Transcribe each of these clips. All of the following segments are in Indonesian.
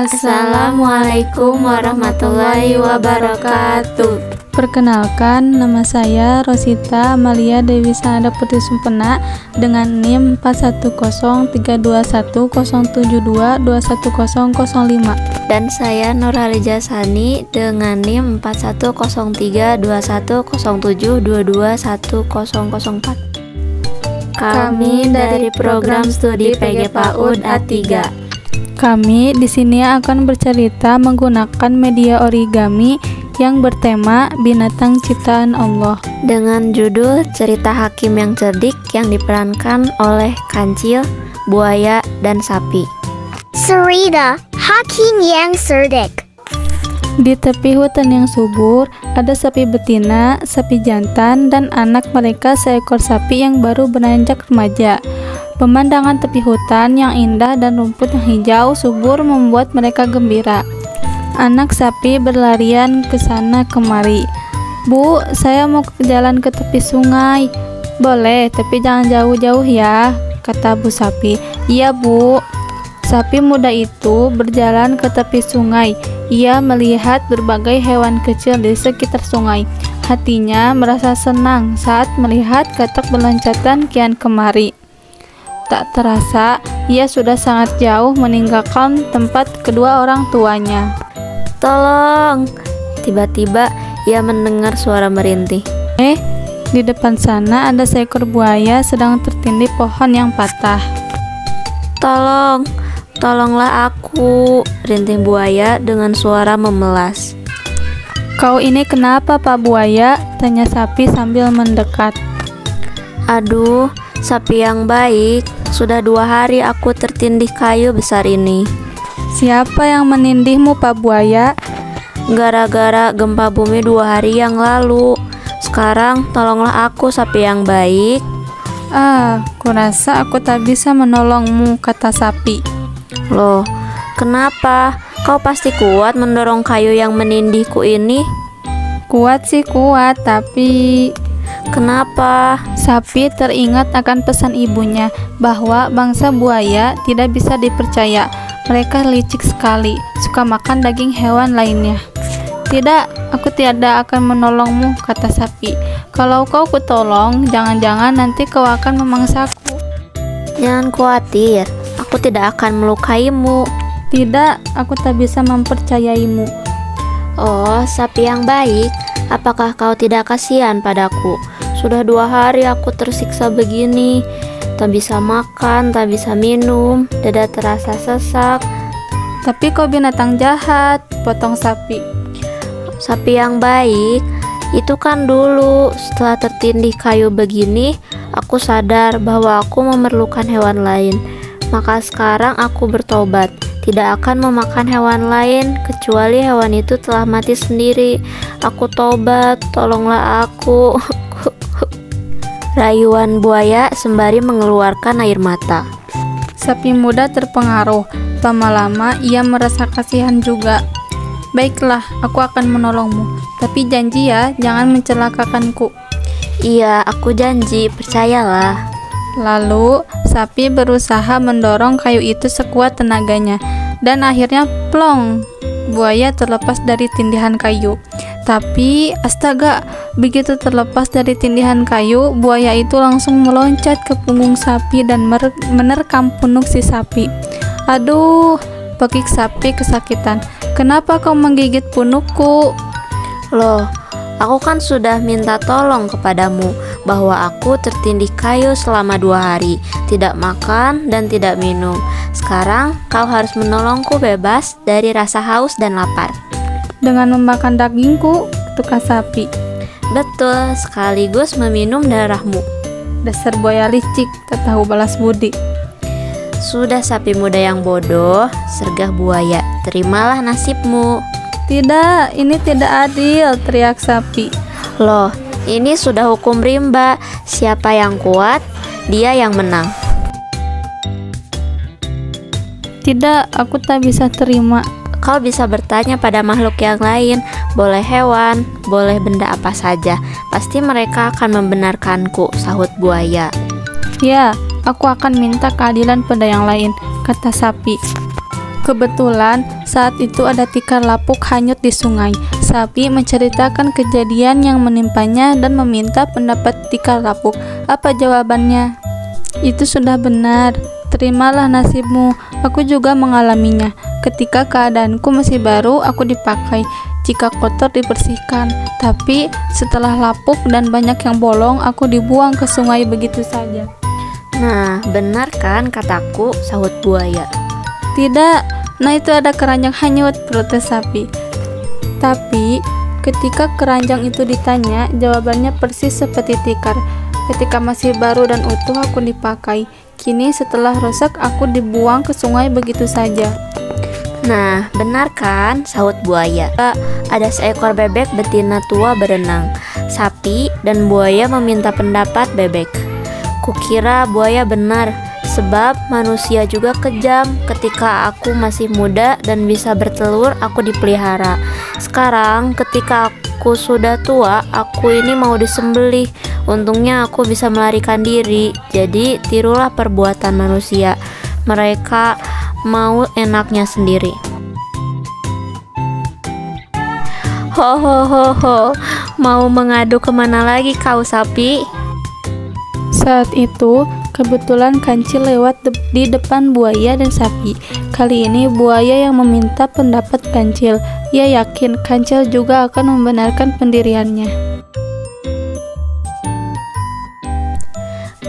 Assalamualaikum warahmatullahi wabarakatuh. Perkenalkan, nama saya Rosita Amalia Dewi Sanada Putri Sumpena dengan NIM 410321722105. Dan saya Nurhaliza Sani dengan NIM 41032107221004. Kami dari program studi PG PAUD A3. Kami di sini akan bercerita menggunakan media origami yang bertema binatang ciptaan Allah dengan judul Cerita Hakim yang Cerdik yang diperankan oleh kancil, buaya, dan sapi. Cerita Hakim yang Cerdik. Di tepi hutan yang subur, ada sapi betina, sapi jantan, dan anak mereka seekor sapi yang baru beranjak remaja. Pemandangan tepi hutan yang indah dan rumput yang hijau subur membuat mereka gembira. Anak sapi berlarian ke sana kemari. "Bu, saya mau jalan ke tepi sungai." "Boleh, tapi jangan jauh-jauh ya," kata Bu sapi. "Iya, Bu." Sapi muda itu berjalan ke tepi sungai. Ia melihat berbagai hewan kecil di sekitar sungai. Hatinya merasa senang saat melihat katak berloncatan kian kemari. Tak terasa, ia sudah sangat jauh meninggalkan tempat kedua orang tuanya. "Tolong!" Tiba-tiba ia mendengar suara merintih. Di depan sana ada seekor buaya sedang tertindih pohon yang patah. "Tolong! Tolonglah aku!" rintih buaya dengan suara memelas. "Kau ini kenapa, Pak Buaya?" tanya sapi sambil mendekat. "Aduh, sapi yang baik, sudah 2 hari aku tertindih kayu besar ini." "Siapa yang menindihmu, Pak Buaya?" "Gara-gara gempa bumi 2 hari yang lalu. Sekarang tolonglah aku, sapi yang baik." Kurasa aku tak bisa menolongmu," kata sapi. "Loh, kenapa? Kau pasti kuat mendorong kayu yang menindihku ini." "Kuat sih kuat, tapi..." "Kenapa?" Sapi teringat akan pesan ibunya bahwa bangsa buaya tidak bisa dipercaya. Mereka licik sekali, suka makan daging hewan lainnya. "Tidak, aku tidak akan menolongmu," kata sapi. "Kalau kau kutolong, jangan-jangan nanti kau akan memangsaku." "Jangan khawatir, aku tidak akan melukaimu." "Tidak, aku tak bisa mempercayaimu." "Oh, sapi yang baik, apakah kau tidak kasihan padaku? Sudah 2 hari aku tersiksa begini. Tak bisa makan, tak bisa minum, dada terasa sesak." "Tapi kau binatang jahat," potong sapi. "Sapi yang baik, itu kan dulu setelah tertindih kayu begini, aku sadar bahwa aku memerlukan hewan lain. Maka sekarang aku bertobat, tidak akan memakan hewan lain kecuali hewan itu telah mati sendiri. Aku tobat, tolonglah aku." Rayuan buaya sembari mengeluarkan air mata. Sapi muda terpengaruh. Lama-lama ia merasa kasihan juga. "Baiklah, aku akan menolongmu. Tapi janji ya, jangan mencelakakanku." "Iya, aku janji, percayalah." Lalu, sapi berusaha mendorong kayu itu sekuat tenaganya. Dan akhirnya plong, buaya terlepas dari tindihan kayu. Tapi, astaga, begitu terlepas dari tindihan kayu, buaya itu langsung meloncat ke punggung sapi dan menerkam punuk si sapi. "Aduh," pekik sapi kesakitan. "Kenapa kau menggigit punukku?" "Loh, aku kan sudah minta tolong kepadamu bahwa aku tertindih kayu selama 2 hari, tidak makan dan tidak minum. Sekarang kau harus menolongku bebas dari rasa haus dan lapar." "Dengan memakan dagingku," tukar sapi. "Betul, sekaligus meminum darahmu." "Dasar buaya licik, tak tahu balas budi." "Sudah sapi muda yang bodoh," sergah buaya, "terimalah nasibmu." "Tidak, ini tidak adil," teriak sapi. "Loh, ini sudah hukum rimba. Siapa yang kuat, dia yang menang." "Tidak, aku tak bisa terima." Kau bisa bertanya pada makhluk yang lain, boleh hewan, boleh benda apa saja. Pasti mereka akan membenarkanku, sahut buaya. "Ya, aku akan minta keadilan pada yang lain," kata sapi. Kebetulan saat itu ada tikar lapuk hanyut di sungai. Sapi menceritakan kejadian yang menimpanya dan meminta pendapat tikar lapuk. Apa jawabannya? Itu sudah benar. Terimalah nasibmu. Aku juga mengalaminya. Ketika keadaanku masih baru, aku dipakai. Jika kotor dibersihkan. Tapi setelah lapuk dan banyak yang bolong, aku dibuang ke sungai begitu saja. Nah, benar kan kataku, sahut buaya. Tidak, nah itu ada keranjang hanyut, protes sapi. Tapi, ketika keranjang itu ditanya, jawabannya persis seperti tikar. Ketika masih baru dan utuh aku dipakai. Kini setelah rusak aku dibuang ke sungai begitu saja. Nah, benar kan, sahut buaya. Ada seekor bebek betina tua berenang. Sapi dan buaya meminta pendapat bebek. Kukira buaya benar, sebab manusia juga kejam. Ketika aku masih muda dan bisa bertelur, aku dipelihara. Sekarang ketika aku sudah tua, aku ini mau disembelih. Untungnya aku bisa melarikan diri. Jadi tirulah perbuatan manusia. Mereka mau enaknya sendiri. Ho ho ho ho, mau mengadu kemana lagi kau sapi? Saat itu, kebetulan kancil lewat di depan buaya dan sapi. Kali ini buaya yang meminta pendapat kancil. Ia yakin kancil juga akan membenarkan pendiriannya.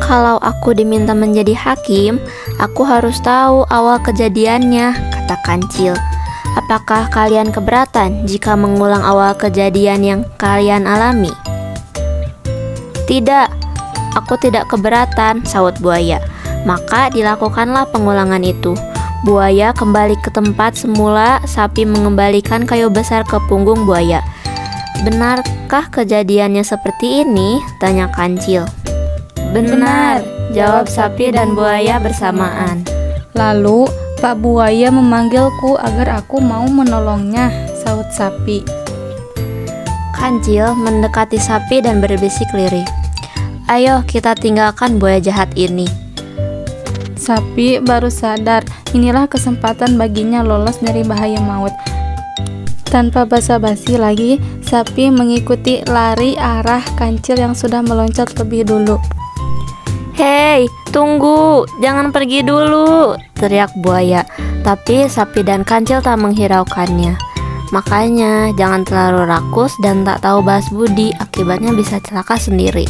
Kalau aku diminta menjadi hakim, aku harus tahu awal kejadiannya, kata kancil. Apakah kalian keberatan jika mengulang awal kejadian yang kalian alami? Tidak, aku tidak keberatan, sahut buaya. Maka dilakukanlah pengulangan itu. Buaya kembali ke tempat semula, sapi mengembalikan kayu besar ke punggung buaya. Benarkah kejadiannya seperti ini? Tanya kancil. Benar, jawab sapi dan buaya bersamaan. Lalu, Pak Buaya memanggilku agar aku mau menolongnya, sahut sapi. Kancil mendekati sapi dan berbisik lirih. Ayo kita tinggalkan buaya jahat ini. Sapi baru sadar, inilah kesempatan baginya lolos dari bahaya maut. Tanpa basa-basi lagi, sapi mengikuti lari arah kancil yang sudah meloncat lebih dulu. Hei, tunggu, jangan pergi dulu, teriak buaya. Tapi sapi dan kancil tak menghiraukannya. Makanya jangan terlalu rakus dan tak tahu balas budi, akibatnya bisa celaka sendiri.